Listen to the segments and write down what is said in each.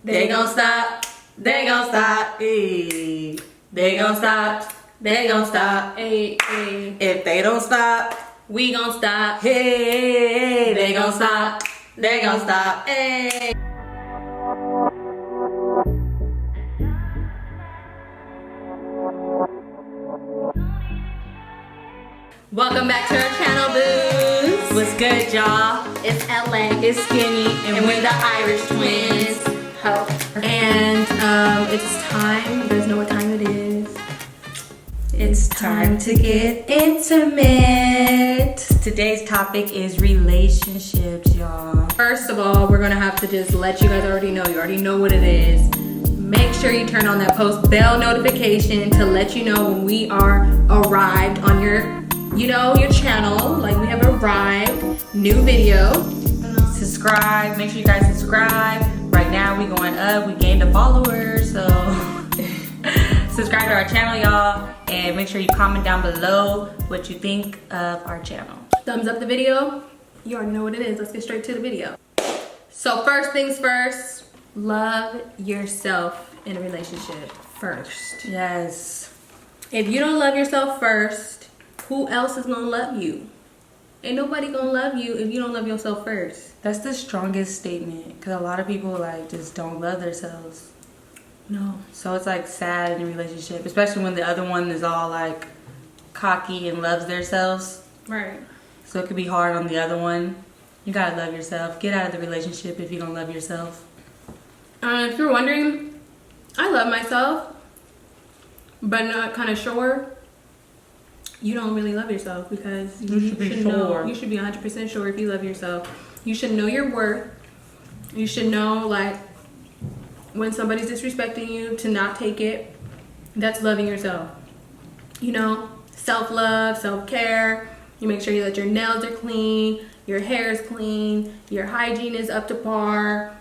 They gon' stop. They gon' stop. Hey. They gon' stop. They gon' stop. Hey, hey. If they don't stop, We gon' stop. hey. They gon' stop. They gon' stop. Hey. Welcome back to our channel, boos. What's good, y'all? It's LA. It's Skinny, and we're the Irish twins. Ho. And it's time. You guys know what time it is. It's time to get intimate. Today's topic is relationships, y'all. First of all, we're gonna have to just let you guys already know. You already know what it is. Make sure you turn on that post bell notification to let you know when we are arrived on your channel. Like, we have arrived. New video. Subscribe. Make sure you guys subscribe. Right now we going up. We gained a follower, so subscribe to our channel, y'all, and make sure you comment down below what you think of our channel. Thumbs up the video. You already know what it is. Let's get straight to the video. So first things first, love yourself in a relationship first. Yes. If you don't love yourself first, who else is gonna love you? Ain't nobody gonna love you if you don't love yourself first. That's the strongest statement, because a lot of people just don't love themselves. No. So it's sad in a relationship, especially when the other one is all cocky and loves themselves. Right. So it could be hard on the other one. You gotta love yourself. Get out of the relationship if you don't love yourself. If you're wondering, I love myself, but not kind of sure. You don't really love yourself, because You should be know, sure. you should be 100% sure if you love yourself. You should know your worth. You should know when somebody's disrespecting you, to not take it. That's loving yourself. Self-love, self-care. You make sure that your nails are clean, your hair is clean, your hygiene is up to par.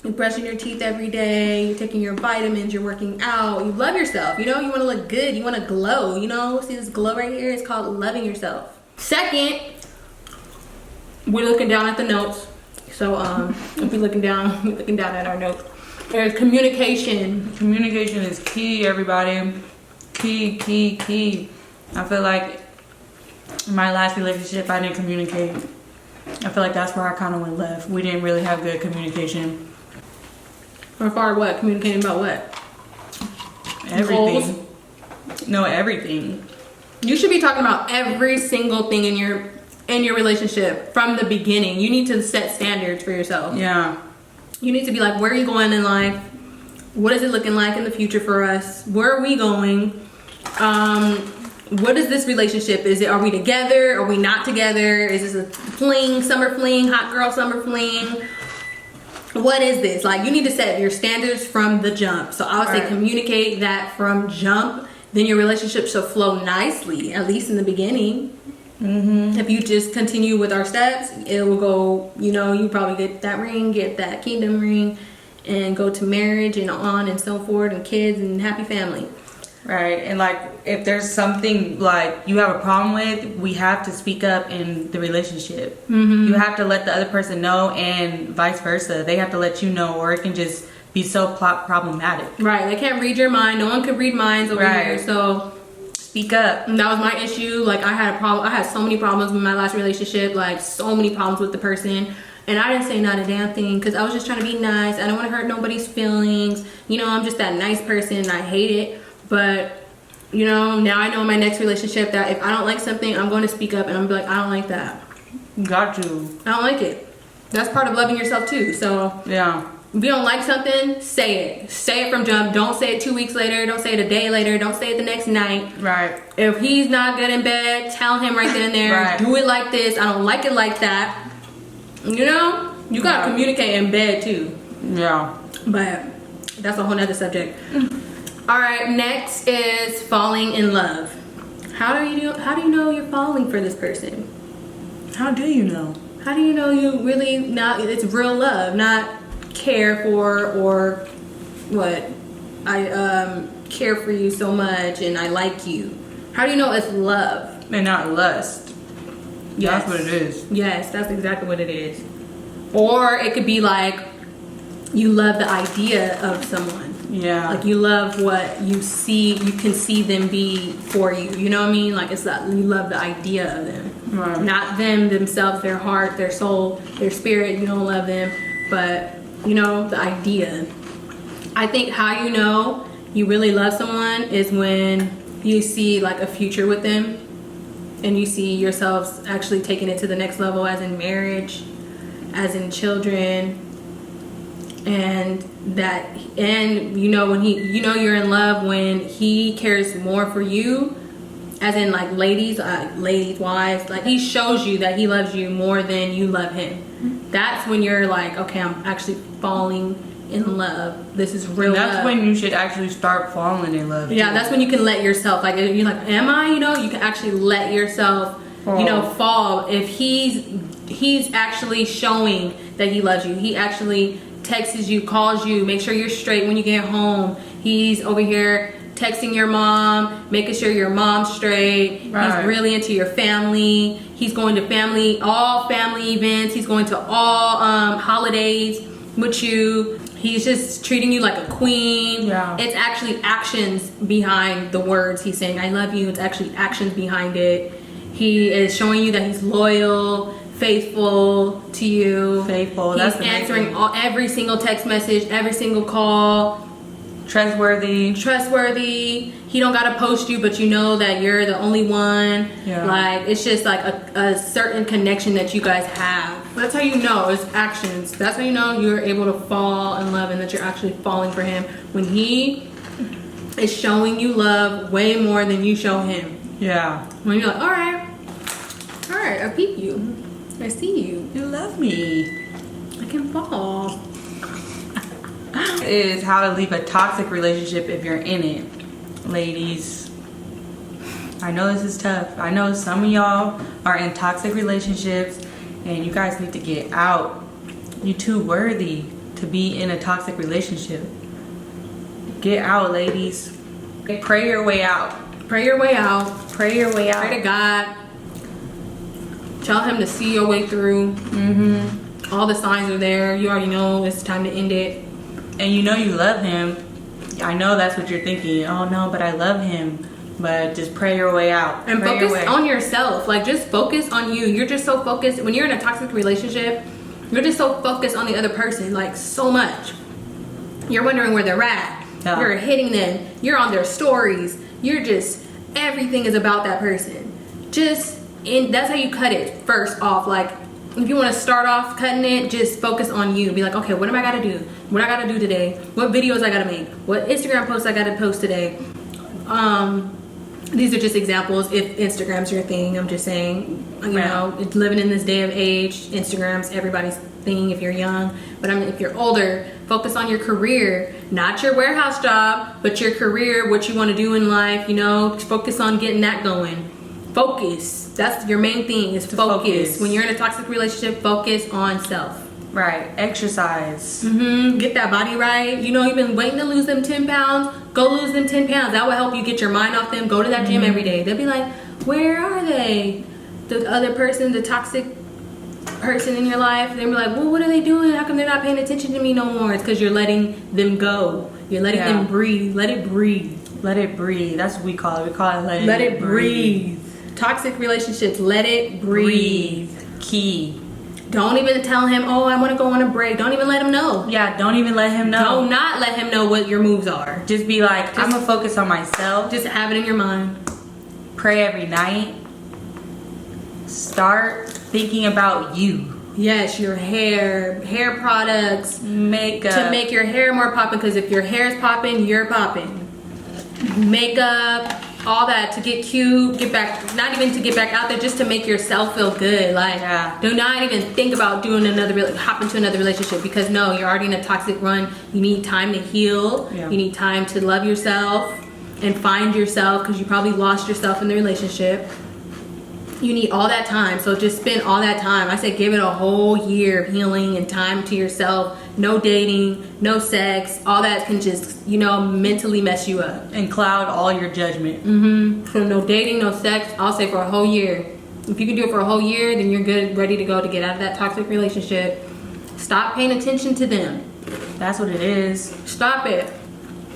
You're brushing your teeth every day, you're taking your vitamins, you're working out. You love yourself, you want to look good, you want to glow, See this glow right here? It's called loving yourself. Second, we're looking down at the notes. So if we're looking down at our notes. There's communication. Communication is key, everybody. Key. I feel like in my last relationship, I didn't communicate. I feel like that's where I kind of went left. We didn't really have good communication. Or far what? Communicating about what? Everything. Goals? No, everything. You should be talking about every single thing in your relationship from the beginning. You need to set standards for yourself. Yeah. You need to be like, where are you going in life? What is it looking like in the future for us? Where are we going? What is this relationship? Are we together? Are we not together? Is this a fling, summer fling, hot girl summer fling? What is this? You need to set your standards from the jump. So I would say communicate that from jump. Then your relationship should flow nicely, at least in the beginning. Mm-hmm. If you just continue with our steps, it will go, you probably get that ring, get that kingdom ring, and go to marriage and on and so forth, and kids and happy family. Right. And if there's something you have a problem with, we have to speak up in the relationship. Mm-hmm. You have to let the other person know, and vice versa. They have to let you know, or it can just be so problematic. Right. They can't read your mind. No one could read minds over here. So speak up. And that was my issue. I had a problem. I had so many problems with my last relationship. So many problems with the person. And I didn't say not a damn thing, because I was just trying to be nice. I don't want to hurt nobody's feelings. I'm just that nice person, and I hate it. But, now I know in my next relationship that if I don't like something, I'm going to speak up, and I'm going to be like, I don't like that. Got to. I don't like it. That's part of loving yourself too. So yeah. If you don't like something, say it. Say it from jump. Don't say it 2 weeks later. Don't say it a day later. Don't say it the next night. Right. If he's not good in bed, tell him right then and there. Right. Do it like this. I don't like it like that. You gotta communicate in bed too. Yeah. But that's a whole nother subject. All right, next is falling in love. How do you know you're falling for this person? How do you know? How do you know you really it's real love, not care for, or what? I care for you so much and I like you. How do you know it's love? And not lust. Yes. That's what it is. Yes, that's exactly what it is. Or it could be you love the idea of someone. Yeah. Like you love what you see, you can see them be for you. You know what I mean? Like it's that you love the idea of them. Right. Not them themselves, their heart, their soul, their spirit. You don't love them, but you know, the idea. I think how you know you really love someone is when you see like a future with them and you see yourselves actually taking it to the next level, as in marriage, as in children. And you know when you're in love when he cares more for you, as in like ladies, wives, like he shows you that he loves you more than you love him. That's when you're like, okay, I'm actually falling in love. This is real. That's love. when you should actually start falling in love. Yeah, too. that's when you can let yourself, like you're like, am I? You know, you can actually let yourself, fall. If he's actually showing that he loves you, he actually texts you, calls you, make sure you're straight when you get home. He's over here texting your mom, making sure your mom's straight. Right. He's really into your family. He's going to all family events. He's going to all holidays with you. He's just treating you like a queen. Yeah. It's actually actions behind the words he's saying, I love you. It's actually actions behind it. He is showing you that he's loyal, faithful to you. Faithful. He's That's answering every single text message, every single call. Trustworthy. He don't gotta post you, but you know that you're the only one. Yeah. Like it's just like a certain connection that you guys have. That's how you know, it's actions. That's how you know you're able to fall in love and that you're actually falling for him when he is showing you love way more than you show him. Yeah. When you're like, all right, I peep you. I see you. You love me. I can fall. Is how to leave a toxic relationship if you're in it. Ladies, I know this is tough. I know some of y'all are in toxic relationships and you guys need to get out. You're too worthy to be in a toxic relationship. Get out, ladies. Pray your way out. Pray your way out. Pray your way out. Pray to God. Tell him to see your way through. Mm-hmm. All the signs are there. You already know it's time to end it. And you know you love him. I know that's what you're thinking. Oh no, but I love him. But just pray your way out. And pray focus on yourself. Like just focus on you. You're just so focused. When you're in a toxic relationship, you're just so focused on the other person. Like so much. You're wondering where they're at. Yeah. You're hitting them. You're on their stories. You're just, everything is about that person. That's how you cut it first off. Like if you want to start off cutting it, just focus on you. Be like, okay, what am I gotta do? What I gotta do today? What videos I gotta make? What Instagram posts I gotta post today? These are just examples. If Instagram's your thing, I'm just saying, you know, it's living in this day of age. Instagram's everybody's thing if you're young. But if you're older, focus on your career, not your warehouse job, but your career, what you want to do in life. You know, focus on getting that going. Focus. That's your main thing is focus. When you're in a toxic relationship, focus on self. Right. Exercise. Mm-hmm. Get that body right. You know, you've been waiting to lose them 10 pounds. Go lose them 10 pounds. That will help you get your mind off them. Go to that gym every day. They'll be like, where are they? The other person, the toxic person in your life. They'll be like, well, what are they doing? How come they're not paying attention to me no more? It's because you're letting them go. You're letting them breathe. Let it breathe. Let it breathe. That's what we call it. We call it let it breathe. Toxic relationships, let it breathe. Key. Don't even tell him, oh, I want to go on a break. Don't even let him know. Yeah, don't even let him know. Do not let him know what your moves are. Just be like, I'm going to focus on myself. Just have it in your mind. Pray every night. Start thinking about you. Yes, your hair products. Makeup. To make your hair more popping, because if your hair is popping, you're popping. Makeup. All that to get cute, get back, not even to get back out there, just to make yourself feel good. Like, do not even think about doing hop into another relationship, because no, you're already in a toxic run. You need time to heal. You need time to love yourself and find yourself, because you probably lost yourself in the relationship. You need all that time. So just spend all that time. I say give it a whole year of healing and time to yourself. No dating, no sex. All that can just, you know, mentally mess you up. And cloud all your judgment. So no dating, no sex. I'll say for a whole year. If you can do it for a whole year, then you're good, ready to go to get out of that toxic relationship. Stop paying attention to them. That's what it is. Stop it.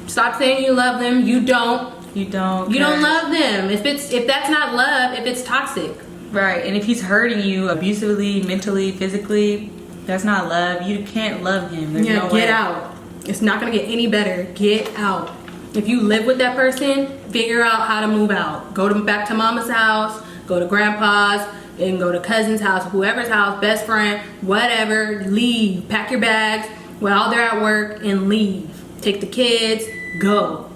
Stop saying you love them. You don't. You don't. You don't love them. If that's not love, if it's toxic. Right. And if he's hurting you abusively, mentally, physically, that's not love. You can't love him. There's no way. Get out. It's not gonna get any better. Get out. If you live with that person, figure out how to move out. Go back to mama's house, go to grandpa's, and go to cousin's house, whoever's house, best friend, whatever. Leave. Pack your bags while they're at work and leave. Take the kids. Go.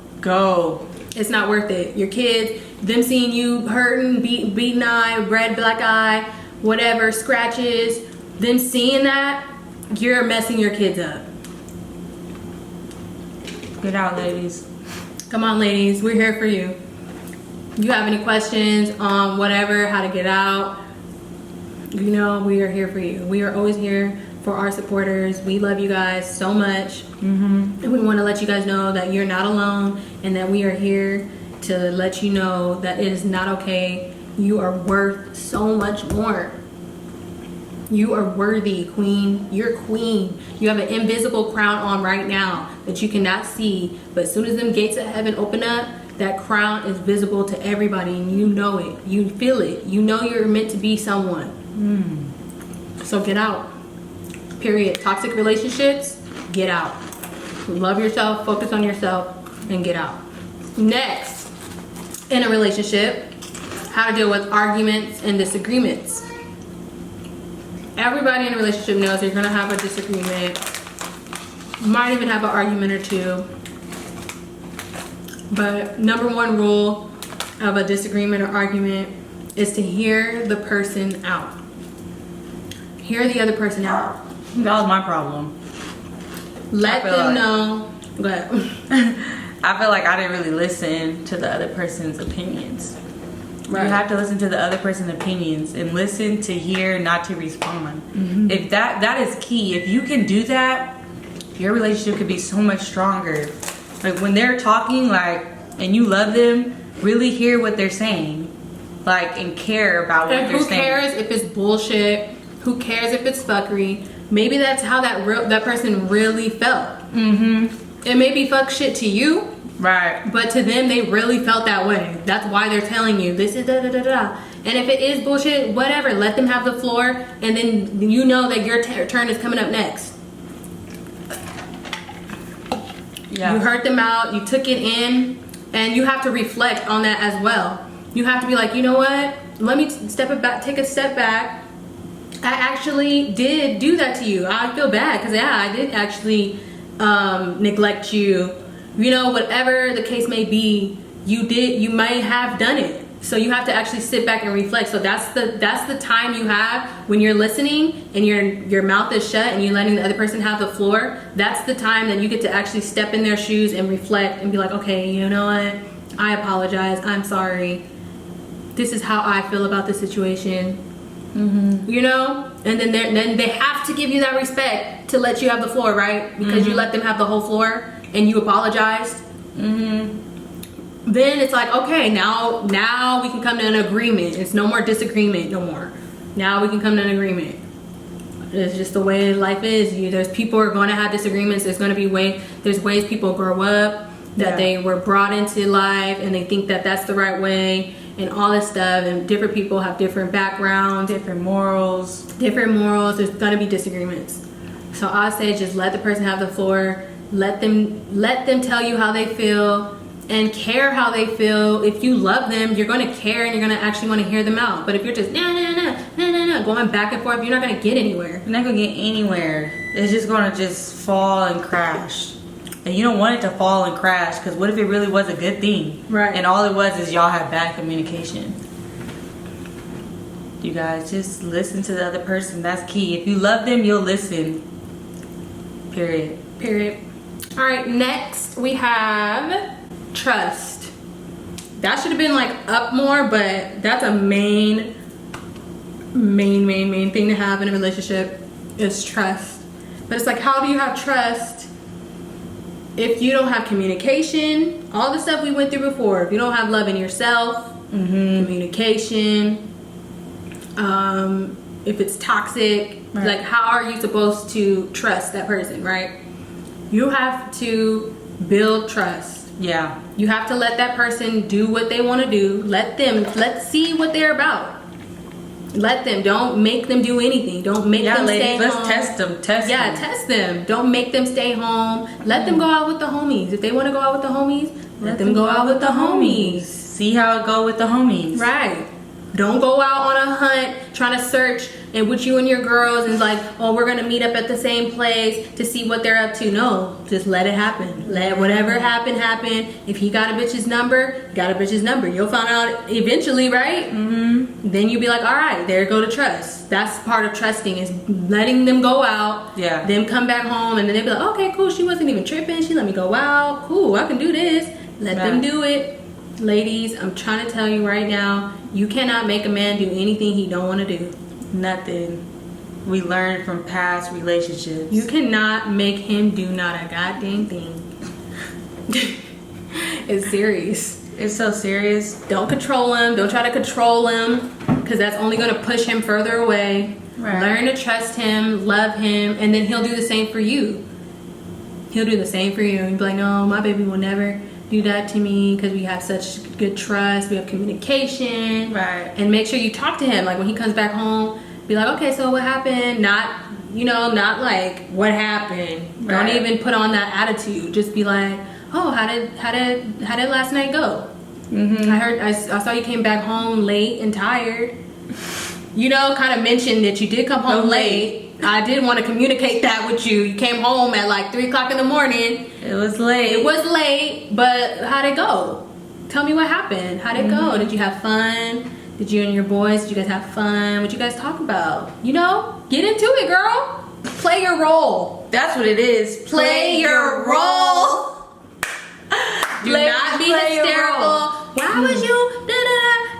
It's not worth it. Your kids, them seeing you hurting, beaten eye, red, black eye, whatever, scratches, them seeing that, you're messing your kids up. Get out, ladies. Come on, ladies. We're here for you. You have any questions on whatever, how to get out, you know, we are here for you. We are always here for our supporters. We love you guys so much. And we want to let you guys know that you're not alone and that we are here to let you know that it is not okay. You are worth so much more. You are worthy, queen. You're queen. You have an invisible crown on right now that you cannot see, but as soon as them gates of heaven open up, that crown is visible to everybody and you know it. You feel it. You know you're meant to be someone. So get out. Period. Toxic relationships, get out. Love yourself, focus on yourself, and get out. Next, in a relationship, how to deal with arguments and disagreements. Everybody in a relationship knows you're gonna have a disagreement. Might even have an argument or two. But number one rule of a disagreement or argument is to hear the person out. Hear the other person out. That was my problem. Let them know. Go ahead. I feel like I didn't really listen to the other person's opinions. Right. You have to listen to the other person's opinions and listen to hear, not to respond. If that is key. If you can do that, your relationship could be so much stronger. Like when they're talking, like, and you love them, really hear what they're saying, like, and care about what they're saying. Who cares if it's bullshit? Who cares if it's fuckery? Maybe that's how that person really felt. It may be fuck shit to you, right? But to them, they really felt that way. That's why they're telling you this is da da da da. And if it is bullshit, whatever, let them have the floor, and then you know that your turn is coming up next. You heard them out, you took it in, and you have to reflect on that as well. You have to be like, you know what? Let me take a step back. I actually did do that to you. I feel bad because I did actually neglect you. You know, whatever the case may be, you might have done it. So you have to actually sit back and reflect. So that's the time you have when you're listening and your mouth is shut and you're letting the other person have the floor. That's the time that you get to actually step in their shoes and reflect and be like, okay, you know what? I apologize. I'm sorry. This is how I feel about the situation. You know? And then they have to give you that respect to let you have the floor, right? Because you let them have the whole floor and you apologized. Then it's like, okay, now we can come to an agreement. It's no more disagreement no more. Now we can come to an agreement. It's just the way life is. There's people who are going to have disagreements. There's going to be there's ways people grow up that they were brought into life and they think that that's the right way and all this stuff. And different people have different backgrounds, different morals. There's going to be disagreements. So I say just let the person have the floor. Let them tell you how they feel. And care how they feel. If you love them, you're going to care and you're going to actually want to hear them out. But if you're just going back and forth, you're not going to get anywhere. You're not going to get anywhere. It's just going to just fall and crash. And you don't want it to fall and crash because what if it really was a good thing? Right. And all it was is y'all had bad communication. You guys just listen to the other person. That's key. If you love them, you'll listen. Period. All right, next we have trust. That should have been like up more, but that's a main thing to have in a relationship is trust. But it's like, how do you have trust if you don't have communication? All the stuff we went through before. If you don't have love in yourself, communication, if it's toxic, like how are you supposed to trust that person, right? You have to build trust. Yeah. You have to let that person do what they want to do. Let's see what they're about. Let them. Don't make them do anything. Don't make them stay let's home. test them. Test them. Test them. Don't make them stay home. Let them go out with the homies. If they want to go out with the homies, let them go out with the homies. See how it go with the homies. Right. Don't go out on a hunt trying to search and with you and your girls and like, oh, we're gonna meet up at the same place to see what they're up to. No, just let it happen. Let whatever happen. If he got a bitch's number, you got a bitch's number. You'll find out eventually, right? Mm-hmm. Then you'll be like, all right, there go to trust. That's part of trusting, is letting them go out. Yeah. Then come back home and then they'll be like, okay, cool. She wasn't even tripping. She let me go out. Cool, I can do this. Let them do it. Ladies, I'm trying to tell you right now, you cannot make a man do anything he don't want to do. Nothing. We learned from past relationships. You cannot make him do not a goddamn thing. It's serious. It's so serious. Don't control him. Don't try to control him, because that's only going to push him further away. Right. Learn to trust him, love him, and then he'll do the same for you. He'll do the same for you. You'll be like, no, my baby will never do that to me, because we have such good trust, we have communication. Right. And make sure you talk to him, like when he comes back home, be like, okay, so what happened? Not like what happened. Right. Don't even put on that attitude. Just be like, oh, how did last night go? Mm-hmm. I saw you came back home late and tired. Kind of mentioned that you did come home late. I did want to communicate that with you. You came home at like 3 o'clock in the morning. It was late. But how'd it go? Tell me what happened. How'd it go? Did you have fun? Did you and your boys, did you guys have fun? What you guys talk about? Get into it, girl. Play your role. That's what it is. Play your role. Do not be hysterical. Why was you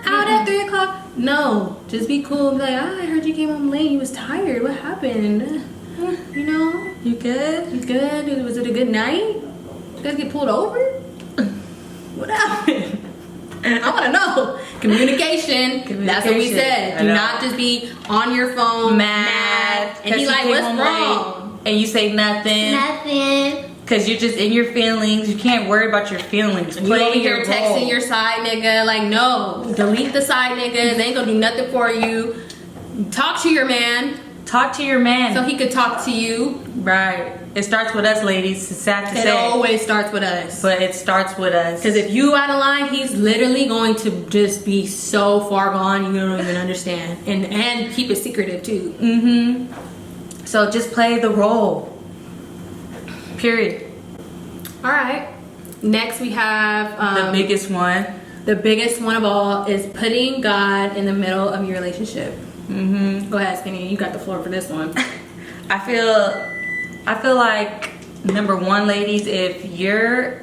out at 3 o'clock? No, just be cool and be like, I heard you came home late. You was tired. What happened? You good? You good? Was it a good night? You guys get pulled over? What happened? I want to know. Communication. That's what we said. Do not just be on your phone mad. And he's like, what's wrong? And you say nothing. Nothing. Because you're just in your feelings. You can't worry about your feelings. You over here texting your side nigga. Like, no. Delete the side niggas. They ain't going to do nothing for you. Talk to your man. Talk to your man. So he could talk to you. Right. It starts with us, ladies. It's sad to say. It always starts with us. But it starts with us. Because if you out of line, he's literally going to just be so far gone you don't even understand. And keep it secretive too. Mm-hmm. So just play the role. Period. Alright. Next we have... the biggest one. The biggest one of all is putting God in the middle of your relationship. Mm-hmm. Go ahead, Skinny. You got the floor for this one. I feel like, number one, ladies, if you're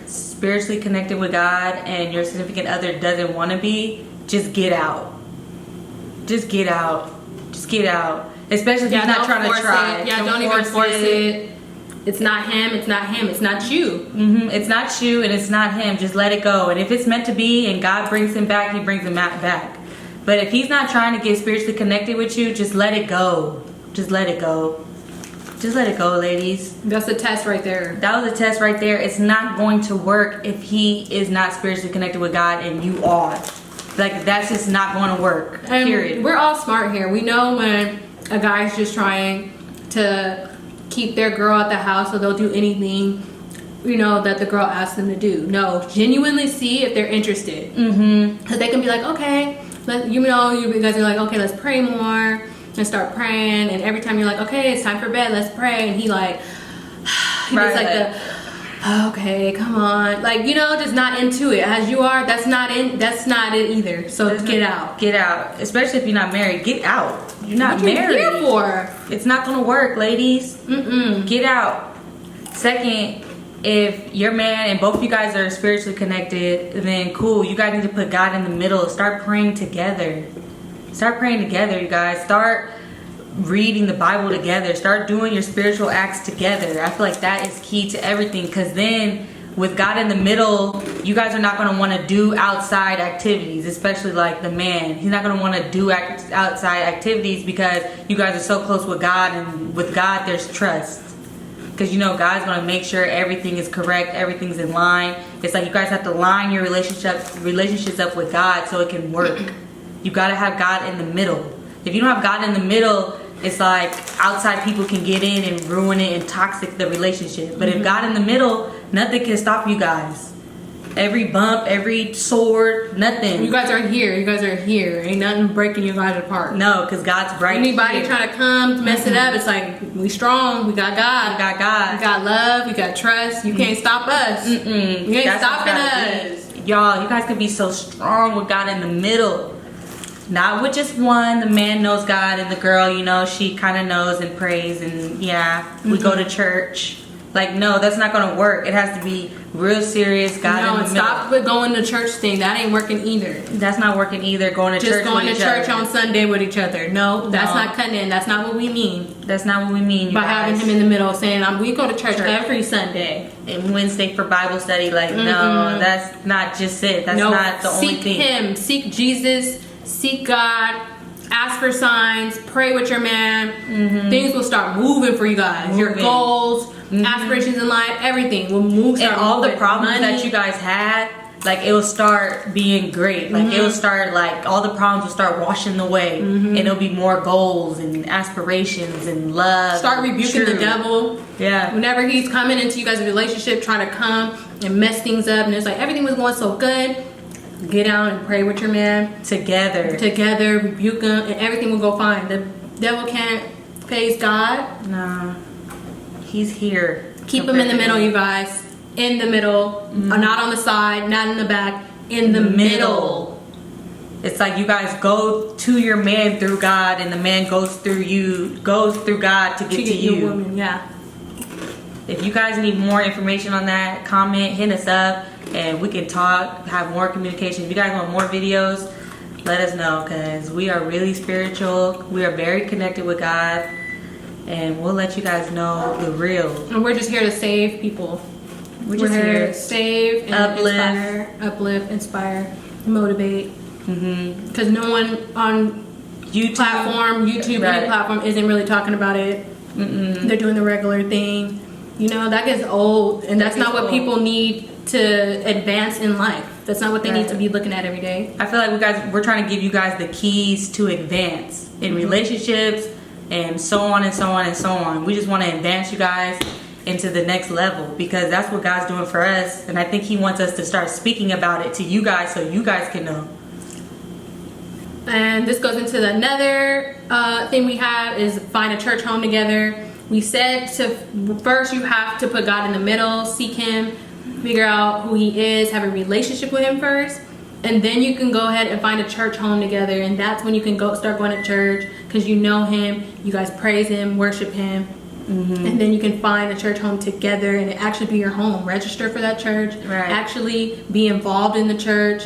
spiritually connected with God and your significant other doesn't want to be, just get out. Just get out. Especially if he's not trying to try. Yeah, don't even force it. It's not him. It's not you. Mm-hmm. It's not you and it's not him. Just let it go. And if it's meant to be and God brings him back, he brings him back. But if he's not trying to get spiritually connected with you, just let it go. Just let it go. Just let it go, ladies. That's a test right there. That was a test right there. It's not going to work if he is not spiritually connected with God and you are. Like, that's just not going to work. Period. We're all smart here. We know when a guy's just trying to keep their girl at the house, so they'll do anything, that the girl asks them to do. No, genuinely see if they're interested. Mm-hmm. Because they can be like, okay, you guys are like, okay, let's pray more. And start praying, and every time you're like, okay, it's time for bed, let's pray, and he like okay, come on, just not into it as you are. That's not it either. So get out, especially if you're not married. Get out. You're not married. What are you here for? It's not gonna work, ladies. Get out. Second, if your man and both of you guys are spiritually connected, then cool, you guys need to put God in the middle. Start praying together. You guys. Start reading the Bible together. Start doing your spiritual acts together. I feel like that is key to everything, because then with God in the middle, you guys are not going to want to do outside activities, especially like the man. He's not going to want to do outside activities because you guys are so close with God, and with God there's trust. Because you know God's gonna make sure everything is correct, everything's in line. It's like you guys have to line your relationships up with God so it can work. You gotta have God in the middle. If you don't have God in the middle, it's like outside people can get in and ruin it and toxic the relationship. But if God in the middle, nothing can stop you guys. Every bump, every sword, nothing. You guys are here. You guys are here. Ain't nothing breaking you guys apart. No, because God's right Anybody here. trying to come mess it up, it's like, we strong. We got God. We got God. We got love. We got trust. You can't stop us. You ain't That's stopping what God us. did. Y'all, you guys can be so strong with God in the middle. Not with just one. The man knows God and the girl, you know, she kind of knows and prays and we go to church. Like, no, that's not going to work. It has to be real serious. God in the middle. Stop with going to church thing. That ain't working either. That's not working either. Going to Just church going with to each church other. on Sunday with each other. No, that's not cutting in. That's not what we mean. That's not what we mean, you By guys. having him in the middle saying, we go to church every Sunday. And Wednesday for Bible study. Like, no, that's not just it. That's not the only thing. Seek him. Seek Jesus. Seek God. Ask for signs. Pray with your man. Things will start moving for you guys. Your goals, aspirations in life, everything will move. And all the problems that you guys had, like, it will start being great. Like, it will start, like, all the problems will start washing away. And it'll be more goals and aspirations and love. Start rebuking the devil. Yeah. Whenever he's coming into you guys' relationship, trying to come and mess things up, and it's like everything was going so good. Get out and pray with your man. Together, rebuke him, and everything will go fine. The devil can't phase God. No. He's here. Keep him in the middle, you guys. In the middle. Not on the side, not in the back. In the middle. It's like you guys go to your man through God, and the man goes through God to get to you. Your woman, yeah. If you guys need more information on that, comment, hit us up, and we can talk, have more communication. If you guys want more videos, let us know, because we are really spiritual. We are very connected with God, and we'll let you guys know the real. And we're just here to save people. We're just here to save and uplift, inspire, motivate. Because no one on YouTube, any platform isn't really talking about it. They're doing the regular thing. You know, that gets old, and that's not what people need to advance in life. That's not what they need to be looking at every day. I feel like we're trying to give you guys the keys to advance in relationships and so on and so on and so on. We just want to advance you guys into the next level, because that's what God's doing for us, and I think he wants us to start speaking about it to you guys so you guys can know. And this goes into another thing we have is find a church home together. We said first you have to put God in the middle, seek him, figure out who he is, have a relationship with him first, and then you can go ahead and find a church home together. And that's when you can start going to church, because you know him, you guys praise him, worship him, and then you can find a church home together, and it actually be your home. Register for that church, actually be involved in the church.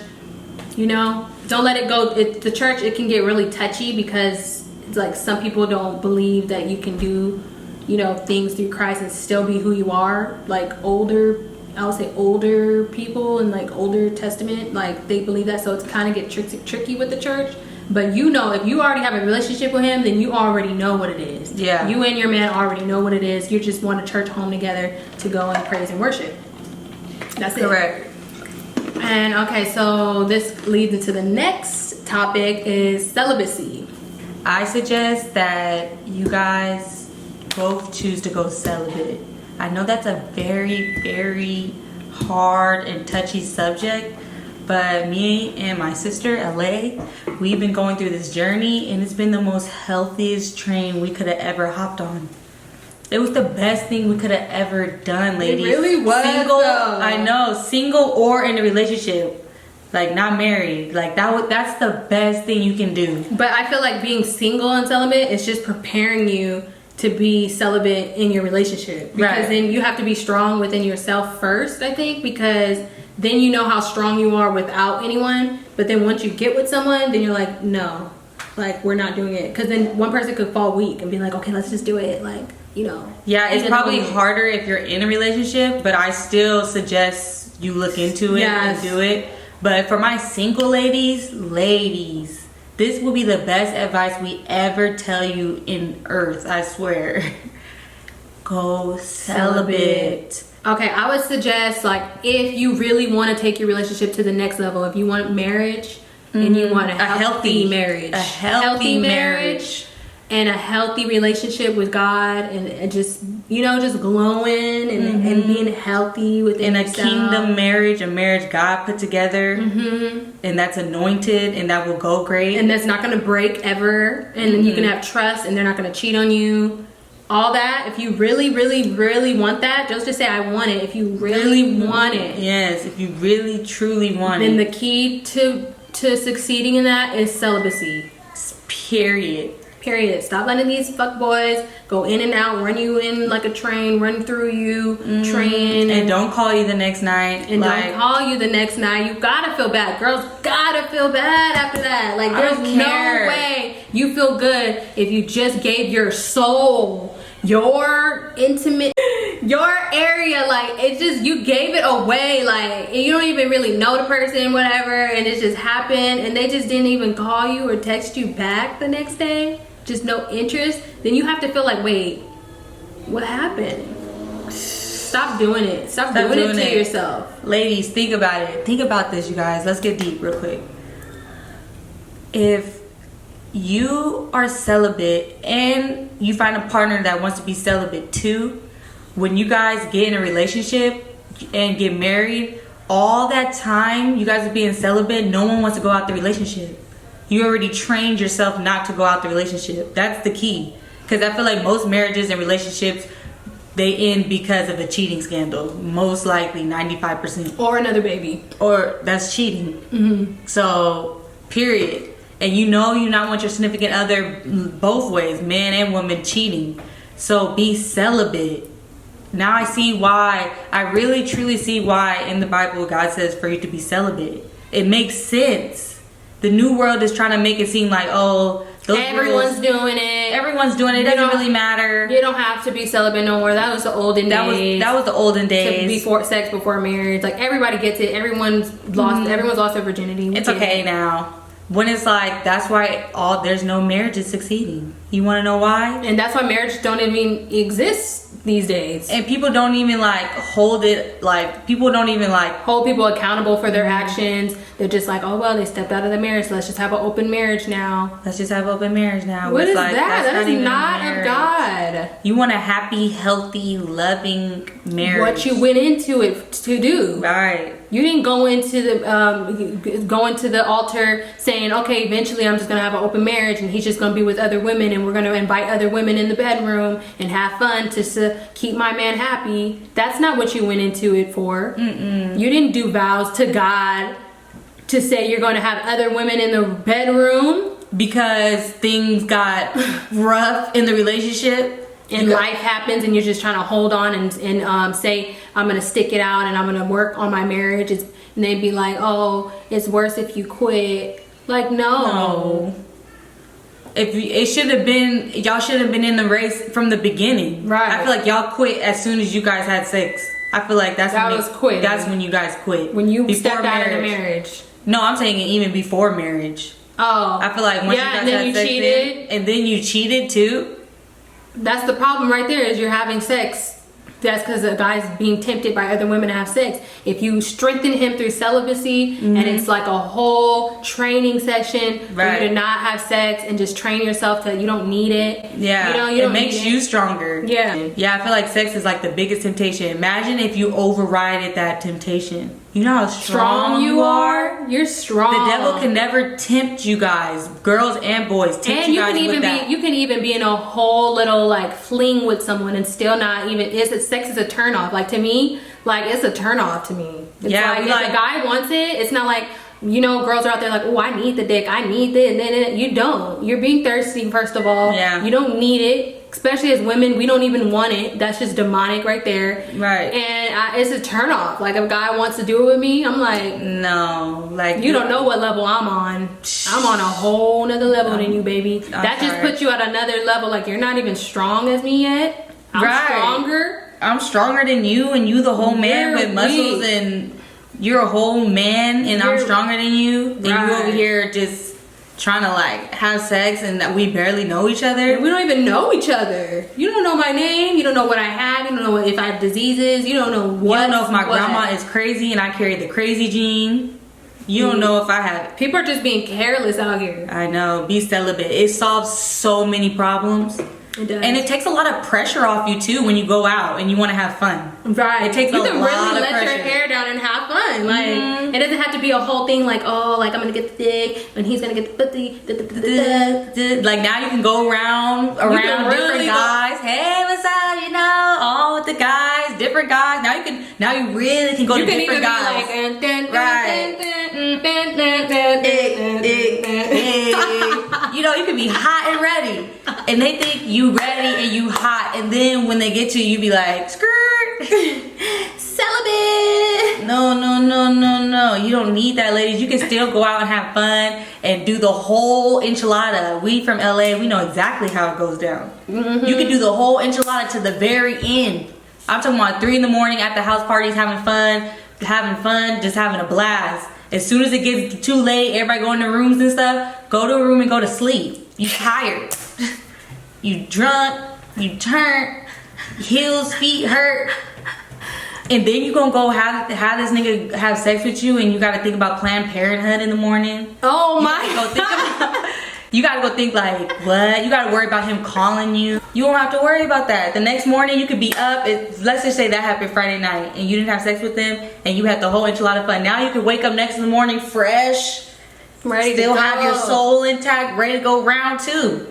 You know, don't let it go. The church, it can get really touchy, because it's like some people don't believe that you can do, you know, things through Christ and still be who you are. Like I would say older people and like older testament, like they believe that, so it's kind of get tricky with the church. But you know, if you already have a relationship with him, then you already know what it is. Yeah, you and your man already know what it is. You just want a church home together to go and praise and worship. That's correct. And okay, so this leads into the next topic is celibacy. I suggest that you guys both choose to go celibate. I know that's a very, very hard and touchy subject, but me and my sister, LA, we've been going through this journey, and it's been the most healthiest train we could have ever hopped on. It was the best thing we could have ever done, ladies. It really was. Single, I know, single or in a relationship. Like, not married. Like, that's the best thing you can do. But I feel like being single and celibate is just preparing you to be celibate in your relationship. Because then you have to be strong within yourself first, I think, because then you know how strong you are without anyone. But then once you get with someone, then you're like, no, like, we're not doing it. Because then one person could fall weak and be like, okay, let's just do it. Like, you know. Yeah, it's probably harder if you're in a relationship, but I still suggest you look into it and do it. But for my single ladies, this will be the best advice we ever tell you in earth, I swear. go celibate. Okay, I would suggest, like, if you really want to take your relationship to the next level, if you want marriage and you want a healthy marriage, a healthy marriage, and a healthy relationship with God, and just, you know, just glowing and being healthy within a kingdom marriage, a marriage God put together, and that's anointed, and that will go great, and that's not going to break ever, and you can have trust, and they're not going to cheat on you. All that, if you really, really, really want that, don't just say I want it. If you really want it, yes, if you really, truly want then it, the key to succeeding in that is celibacy. Period. Stop letting these fuck boys go in and out, run you in like a train, run through you, train, and don't call you the next night. And don't call you the next night. You gotta feel bad. Girls gotta feel bad after that. Like, there's no way you feel good if you just gave your soul, your intimate, your area, like, it's just, you gave it away, like, you don't even really know the person, whatever, and it just happened, and they just didn't even call you or text you back the next day, just no interest. Then you have to feel like, wait, what happened? Stop doing it. Stop doing it to yourself. Ladies, think about it. Think about this, you guys. Let's get deep real quick. If you are celibate and you find a partner that wants to be celibate too, when you guys get in a relationship and get married, all that time you guys are being celibate, no one wants to go out the relationship. You already trained yourself not to go out the relationship. That's the key. Because I feel like most marriages and relationships, they end because of a cheating scandal. Most likely 95%. Or another baby. Or that's cheating. So, period. And you know you not want your significant other both ways, man and woman, cheating. So be celibate. Now I see why, I really truly see why in the Bible God says for you to be celibate. It makes sense. The new world is trying to make it seem like, oh, everyone's doing it. Everyone's doing it. It doesn't really matter. You don't have to be celibate no more. That was the olden days. That was the olden days. Before sex, before marriage. Like, everybody gets it. Everyone's lost. Everyone's lost their virginity. It's okay now. When it's like, that's why there's no marriages succeeding. You want to know why? And that's why marriage don't even exist these days. And people don't even like hold it, like people don't even like hold people accountable for their actions. They're just like, oh well, they stepped out of the marriage, so let's just have an open marriage now. Let's just have open marriage now. What is like, that? That is not of God. You want a happy, healthy, loving marriage. What you went into it to do. Right. You didn't go into the altar saying, okay, eventually I'm just gonna have an open marriage and he's just gonna be with other women and we're gonna invite other women in the bedroom and have fun to keep my man happy. That's not what you went into it for. You didn't do vows to God to say you're gonna have other women in the bedroom because things got rough in the relationship. And life happens and you're just trying to hold on and say, I'm going to stick it out and I'm going to work on my marriage. And they'd be like, oh, it's worse if you quit. Like, no. It should have been, y'all should have been in the race from the beginning. Right. I feel like y'all quit as soon as you guys had sex. I feel like that's when you guys quit. When you stepped out of the marriage. No, I'm saying even before marriage. Oh. I feel like once you guys had sex cheated. and then you cheated too. That's the problem right there, is you're having sex. That's because the guy's being tempted by other women to have sex. If you strengthen him through celibacy and it's like a whole training session for you to not have sex and just train yourself that you don't need it. Yeah, you know, you it makes you stronger. Yeah. Yeah, I feel like sex is like the biggest temptation. Imagine if you overrided that temptation. You know how strong you are? You're strong. The devil can never tempt you guys, girls and boys. Tempt you guys with that. You can even be in a whole little like fling with someone and still not even. Sex is a turn off. Like, to me, like, it's a turn off to me. It's yeah, like, if a guy wants it, it's not like, you know, girls are out there like, oh, I need the dick, I need this, and then you don't. You're being thirsty, first of all. Yeah. You don't need it. Especially as women, we don't even want it. That's just demonic right there. Right. And it's a turn off. Like, if a guy wants to do it with me, I'm like, no. Like, you don't know what level I'm on. I'm on a whole nother level than you, baby. That just puts you at another level. Like, you're not even strong as me yet. I'm stronger. I'm stronger than you, and you the whole man with muscles, and you're a whole man, and I'm stronger than you. And you over here just trying to like have sex and that we barely know each other. We don't even know each other. You don't know my name. You don't know what I have. You don't know if I have diseases. You don't know what. You don't know if my grandma is crazy and I carry the crazy gene. You don't know if I have. People are just being careless out here. I know. Be celibate. It solves so many problems. It does. And it takes a lot of pressure off you too when you go out and you want to have fun. Right. It takes you a can lot really of let pressure. your hair down and have fun. Like it doesn't have to be a whole thing like, oh, like I'm gonna get the dick and he's gonna get the pussy. Like now you can go around really different guys. Hey, what's up? You know, all with the guys, different guys. Now you really can go to different guys. You know, you can be hot and ready, and they think you ready and you hot, and then when they get you be like, skirt, celibate. No. You don't need that, ladies. You can still go out and have fun and do the whole enchilada. We from LA, we know exactly how it goes down. You can do the whole enchilada to the very end. I'm talking about 3 in the morning at the house parties, having fun, just having a blast. As soon as it gets too late, everybody go in their rooms and stuff, go to a room and go to sleep. You tired. You drunk, you turned, heels, feet hurt. And then you gonna go have this nigga have sex with you and you gotta think about Planned Parenthood in the morning. Oh my You gotta go think like, what? You gotta worry about him calling you. You don't have to worry about that. The next morning you could be up. Let's just say that happened Friday night and you didn't have sex with him and you had the whole enchilada fun. Now you can wake up next in the morning fresh, ready still to have your soul intact, ready to go round 2.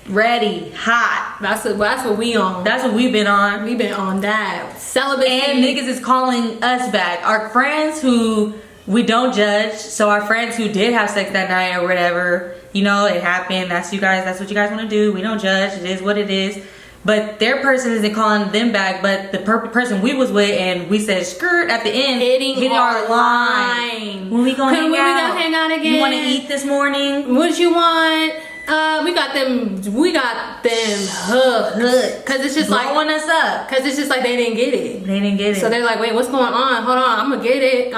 Ready, hot. That's what we on. That's what we've been on. We've been on that. Celibacy. And niggas is calling us back. Our friends who we don't judge. So our friends who did have sex that night or whatever, you know, it happened. That's what you guys want to do. We don't judge. It is what it is. But their person isn't calling them back. But the person we was with and we said skirt at the end, hitting our line. When we gonna hang out again? You want to eat this morning? What you want? We got them hooked. Cause it's just blowing like us up. Cause it's just like they didn't get it. So they're like, wait, what's going on? Hold on, I'm gonna get it.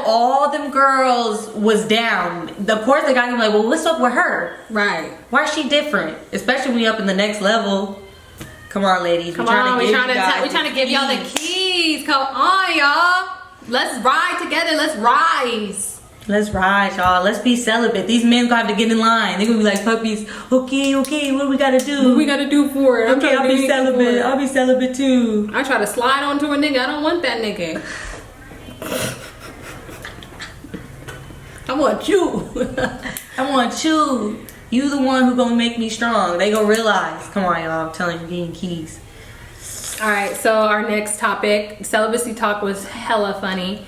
All them girls was down. Of course the guys gonna be like, well, what's up with her? Right. Why is she different? Especially when you up in the next level. Come on, ladies. We're trying to give y'all the keys. Come on, y'all. Let's ride together. Let's rise. Let's ride, y'all. Let's be celibate. These men gonna have to get in line. They're gonna be like puppies. Okay, what do we gotta do? What we gotta do for it? Okay, I'll be celibate. I'll be celibate too. I try to slide onto a nigga. I don't want that nigga. I want you. I want you. You the one who gonna make me strong. They gonna realize. Come on, y'all. I'm telling you, getting keys. Alright, so our next topic, celibacy talk, was hella funny,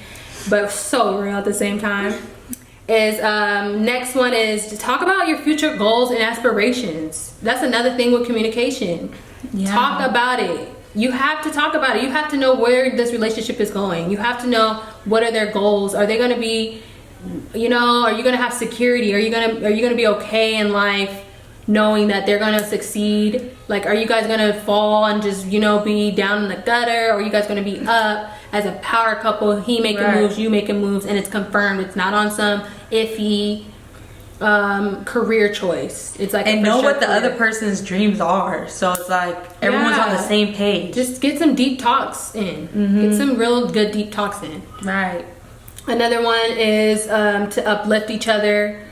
but so real at the same time. Is next one is to talk about your future goals and aspirations. That's another thing with communication. Yeah. Talk about it. You have to talk about it. You have to know where this relationship is going. You have to know what are their goals. Are they gonna be, you know, are you gonna have security? Are you gonna be okay in life knowing that they're gonna succeed? Like, are you guys gonna fall and just, you know, be down in the gutter? Or are you guys gonna be up as a power couple? He making moves, you making moves, and it's confirmed. It's not on some iffy career choice. It's like, and know what the other person's dreams are. So it's like everyone's on the same page. Just get some deep talks in. Get some real good deep talks in. Right. Another one is to uplift each other.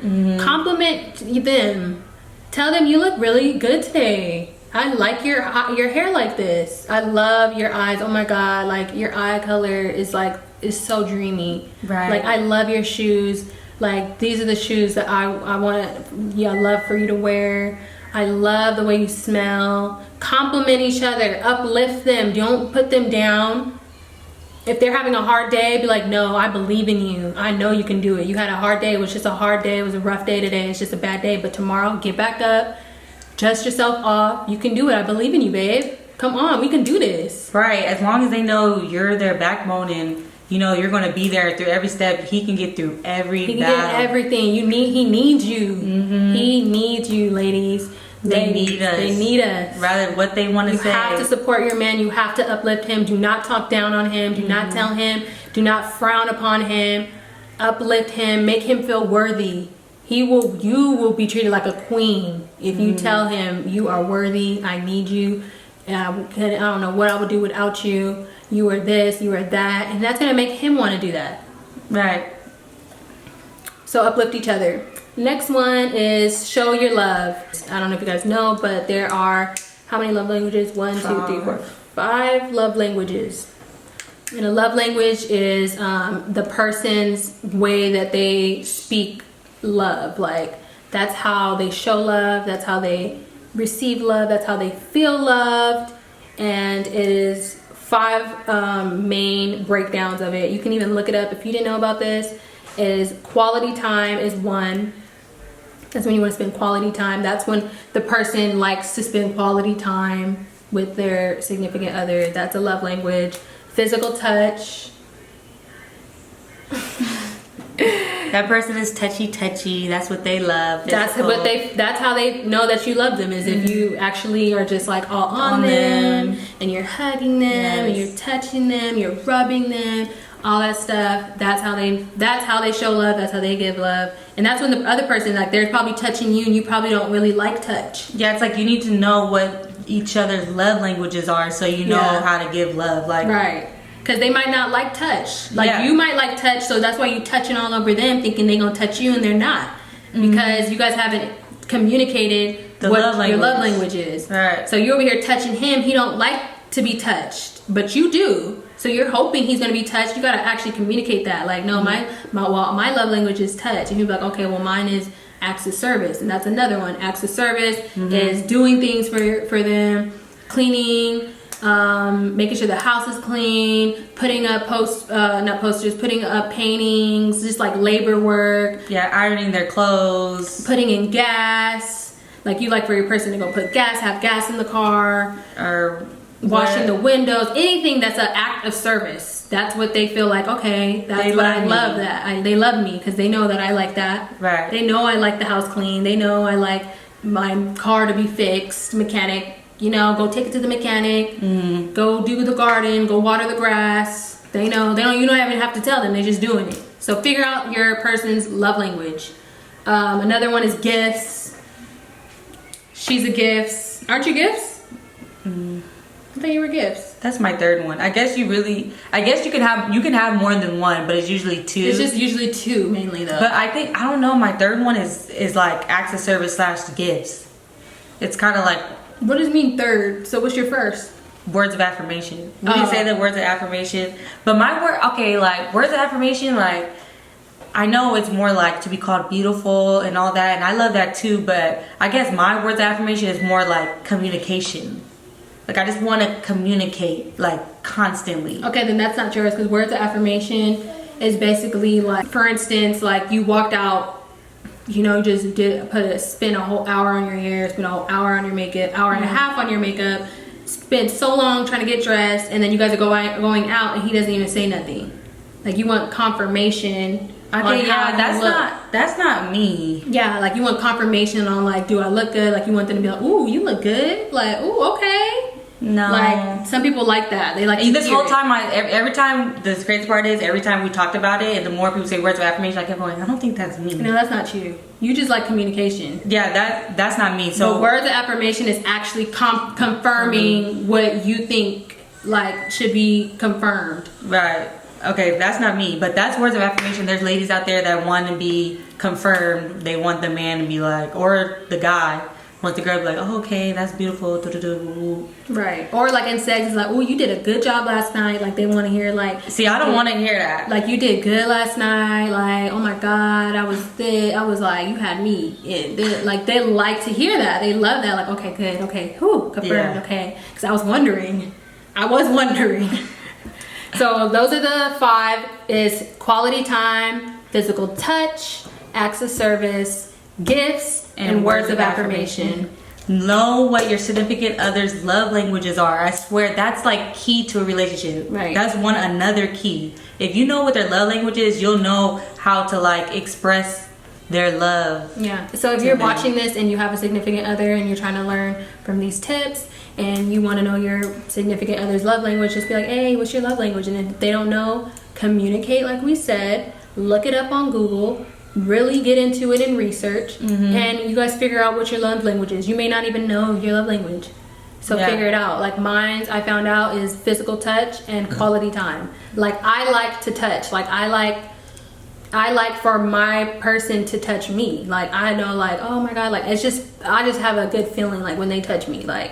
Compliment them. Tell them you look really good today. I like your hair like this. I love your eyes. Oh my god, like your eye color is so dreamy. Right. Like, I love your shoes. Like, these are the shoes that I love for you to wear. I love the way you smell. Compliment each other. Uplift them. Don't put them down. If they're having a hard day, be like, no, I believe in you. I know you can do it. You had a hard day. It was just a hard day. It was a rough day today. It's just a bad day. But tomorrow, get back up. Dust yourself off. You can do it. I believe in you, babe. Come on. We can do this. Right. As long as they know you're their backbone and, you know, you're going to be there through every step. He can get through every battle. He can get everything. He needs you. He needs you, ladies. They need us. They need us. Rather what they want to say. You have to support your man. You have to uplift him. Do not talk down on him. Do not tell him. Do not frown upon him. Uplift him. Make him feel worthy. you will be treated like a queen if you tell him you are worthy, I need you, I don't know what I would do without you, you are this, you are that, and that's gonna make him want to do that. Right. So uplift each other. Next one is show your love. I don't know if you guys know, but there are how many love languages? 1, 2, 3, 4, 5 love languages. And a love language is the person's way that they speak love. Like, that's how they show love, that's how they receive love, that's how they feel loved. And it is 5 main breakdowns of it. You can even look it up if you didn't know about this. It is quality time is 1. That's when you want to spend quality time. That's when the person likes to spend quality time with their significant other. That's a love language. Physical touch. That person is touchy. That's what they love. That's how they know that you love them, is if you actually are just like all on them and you're hugging them and you're touching them, you're rubbing them, all that stuff. That's how they show love, that's how they give love. And that's when the other person, like, they're probably touching you and you probably don't really like touch. Yeah, it's like you need to know what each other's love languages are so you know how to give love. Like, right. Because they might not like touch. Like, you might like touch, so that's why you touching all over them thinking they're going to touch you, and they're not. Because you guys haven't communicated what your love language is. Right. So you're over here touching him. He don't like to be touched, but you do. So you're hoping he's going to be touched. You got to actually communicate that. Like, no, my love language is touch. And you'll be like, okay, well, mine is acts of service. And that's another one. Acts of service is doing things for them, cleaning, making sure the house is clean, putting up putting up paintings, just like labor work. Yeah, ironing their clothes. Putting in gas. Like, you like for your person to go put gas, have gas in the car. Or washing the windows. Anything that's an act of service. That's what they feel like, okay, that's what I love that. They love me because they know that I like that. Right. They know I like the house clean. They know I like my car to be fixed, mechanic. You know, go take it to the mechanic, go do the garden, go water the grass. They know, you don't even have to tell them, they're just doing it. So figure out your person's love language. Another one is gifts. She's a gifts. Aren't you gifts? I thought you were gifts. That's my third one. I guess you can have more than one, but it's usually 2. It's just usually 2 mainly though. But I don't know, my third one is like acts of service / gifts. It's kind of like, what does it mean third? So what's your first? Words of affirmation. We can say the words of affirmation. But like words of affirmation, like, I know it's more like to be called beautiful and all that, and I love that too, but I guess my words of affirmation is more like communication. Like, I just want to communicate, like, constantly. Okay, then that's not yours, because words of affirmation is basically like, for instance, like, you walked out, you know, just spend a whole hour on your hair, spend a whole hour on your makeup, hour and a half on your makeup, spend so long trying to get dressed, and then you guys are going out and he doesn't even say nothing. Like, you want confirmation. Okay, yeah, that's not me. Yeah, like, you want confirmation on, like, do I look good? Like, you want them to be like, ooh, you look good. Like, ooh, okay. No. Like, some people like that. They like to this whole time, every time, the crazy part is, every time we talked about it, and the more people say words of affirmation, I kept going, I don't think that's me. No, that's not you. You just like communication. Yeah, that's not me. So, the words of affirmation is actually confirming what you think, like, should be confirmed. Right. Okay, that's not me, but that's words of affirmation. There's ladies out there that want to be confirmed. They want the man to be like, or the guy wants the girl to be like, oh, okay, that's beautiful. Right. Or like in sex, it's like, oh, you did a good job last night. Like, they want to hear, like, see, I don't want to hear that. Like, you did good last night. Like, oh my God, I was thick. I was like, you had me. Like, they like to hear that. They love that. Like, okay, good. Okay, whew, confirmed. Okay. Because I was wondering. So those are the 5, is quality time, physical touch, acts of service, gifts, and words of affirmation. Know what your significant other's love languages are. I swear that's like key to a relationship. Right. That's another key. If you know what their love language is, you'll know how to like express their love. Yeah. So if you're watching this and you have a significant other and you're trying to learn from these tips and you want to know your significant other's love language, just be like, hey, what's your love language? And if they don't know, communicate like we said. Look it up on Google. really get into it and research, and you guys figure out what your love language is. You may not even know your love language, so figure it out. Like mine, I found out, is physical touch and quality time. Like I like to touch. Like I like for my person to touch me. Like I know, like, oh my god, like it's just, I just have a good feeling like when they touch me. Like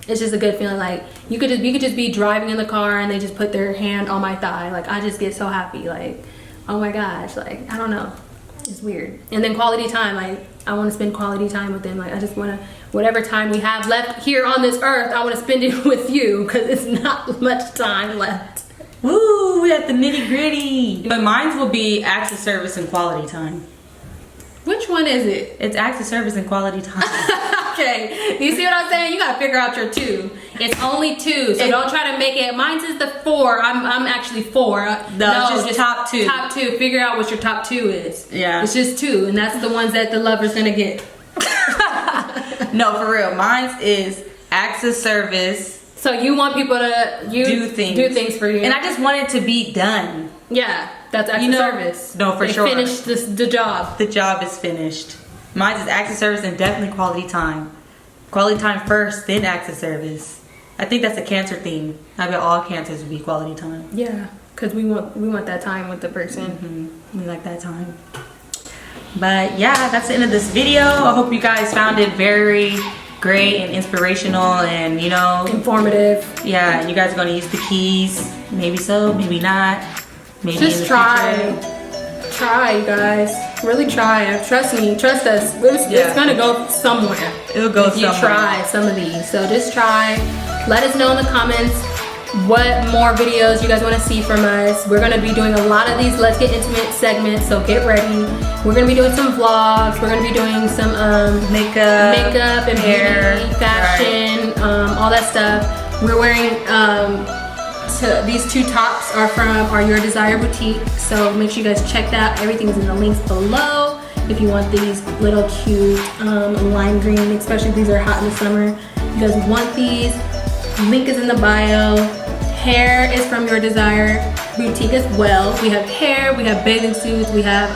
it's just a good feeling. Like we could just be driving in the car and they just put their hand on my thigh. Like I just get so happy. Like, oh my gosh, like I don't know, it's weird. And then quality time, like I want to spend quality time with them. Like I just want to, whatever time we have left here on this earth, I want to spend it with you, because it's not much time left. Woo, we got the nitty gritty. But mine will be acts of service and quality time. Which one is it? It's acts of service and quality time. Okay, you see what I'm saying? You gotta figure out your 2. It's only 2, so don't try to make it. Mine's is the 4. I'm actually 4. No, just top 2. Top 2. Figure out what your top 2 is. Yeah. It's just 2, and that's the ones that the lover's gonna get. No, for real. Mine's is acts of service. So you want people to do things for you, and I just want it to be done. Yeah, that's acts of service. No, for sure. Finish the job. The job is finished. Mine is acts of service and definitely quality time. Quality time first, then acts of service. I think that's a Cancer theme. I bet all Cancers would be quality time. Yeah, because we want that time with the person. We like that time. But yeah, that's the end of this video. I hope you guys found it very great and inspirational and, you know, informative. Yeah, and you guys are gonna use the keys. Maybe so, maybe not. Maybe just try. Try, you guys. Really try. Trust me. Trust us. It's gonna go somewhere. It'll go somewhere. You try some of these. So just try. Let us know in the comments what more videos you guys want to see from us. We're gonna be doing a lot of these Let's Get Intimate segments, so get ready. We're gonna be doing some vlogs. We're gonna be doing some makeup and hair, fashion, all that stuff. We're wearing so these 2 tops are from our Your Desire boutique, so make sure you guys check that. Everything is in the links below if you want these little cute lime green, especially if these are hot in the summer. You guys want these, link is in the bio. Hair is from Your Desire boutique as well. We have hair, we have bathing suits, we have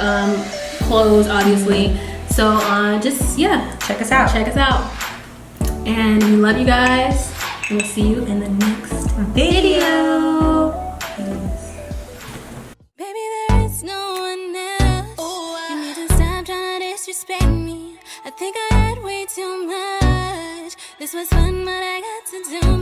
clothes, obviously. So just, yeah, check us out. And we love you guys. We'll see you in the next video. Baby, there is no one else. You need to stop trying to disrespect me. I think I had way too much. This was fun, but I got to do